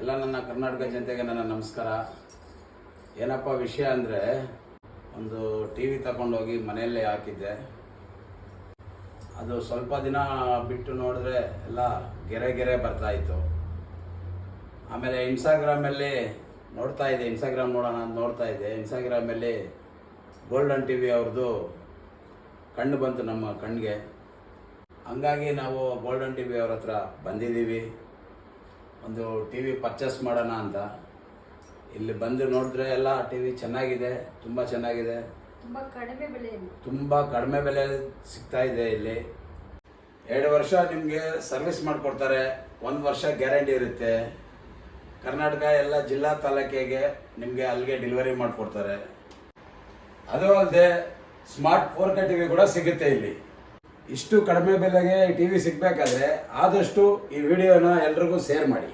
ಎಲ್ಲ ನನ್ನ ಕರ್ನಾಟಕ ಜನತೆಗೆ ನನ್ನ ನಮಸ್ಕಾರ. ಏನಪ್ಪ ವಿಷಯ ಅಂದರೆ, ಒಂದು ಟಿ ವಿ ತಗೊಂಡೋಗಿ ಮನೆಯಲ್ಲೇ ಹಾಕಿದ್ದೆ. ಅದು ಸ್ವಲ್ಪ ದಿನ ಬಿಟ್ಟು ನೋಡಿದ್ರೆ ಎಲ್ಲ ಗೆರೆ ಬರ್ತಾಯಿತ್ತು. ಆಮೇಲೆ ಇನ್ಸ್ಟಾಗ್ರಾಮಲ್ಲಿ ಇನ್ಸ್ಟಾಗ್ರಾಮ್ ನೋಡೋಣ ಅಂತ ನೋಡ್ತಾ ಇದ್ದೆ. ಇನ್ಸ್ಟಾಗ್ರಾಮಲ್ಲಿ ಗೋಲ್ಡನ್ ಟಿ ವಿ ಅವ್ರದ್ದು ಕಣ್ಣು ಬಂತು ನಮ್ಮ ಕಣ್ಣಿಗೆ. ಹಂಗಾಗಿ ನಾವು ಗೋಲ್ಡನ್ ಟಿ ವಿ ಅವ್ರ ಹತ್ರ ಬಂದಿದ್ದೀವಿ, ಒಂದು ಟಿ ವಿ ಪರ್ಚೇಸ್ ಮಾಡೋಣ ಅಂತ. ಇಲ್ಲಿ ಬಂದು ನೋಡಿದ್ರೆ ಎಲ್ಲ ಟಿ ವಿ ಚೆನ್ನಾಗಿದೆ, ತುಂಬ ಚೆನ್ನಾಗಿದೆ, ತುಂಬ ಕಡಿಮೆ ಬೆಲೆ ಸಿಗ್ತಾ ಇದೆ. ಇಲ್ಲಿ 2 ವರ್ಷ ನಿಮಗೆ ಸರ್ವಿಸ್ ಮಾಡಿಕೊಡ್ತಾರೆ, 1 ವರ್ಷ ಗ್ಯಾರಂಟಿ ಇರುತ್ತೆ. ಕರ್ನಾಟಕ ಎಲ್ಲ ಜಿಲ್ಲಾ ತಾಲೂಕಿಗೆ ನಿಮಗೆ ಅಲ್ಲಿಗೆ ಡೆಲಿವರಿ ಮಾಡಿಕೊಡ್ತಾರೆ. ಅದು ಅಲ್ಲದೆ ಸ್ಮಾರ್ಟ್ 4K ಟಿ ವಿ ಕೂಡ ಸಿಗುತ್ತೆ ಇಲ್ಲಿ. ಇಷ್ಟು ಕಡಿಮೆ ಬೆಲೆಗೆ ಟಿ ವಿ ಸಿಗಬೇಕಾದ್ರೆ ಆದಷ್ಟು ಈ ವಿಡಿಯೋನ ಎಲ್ರಿಗೂ ಶೇರ್ ಮಾಡಿ.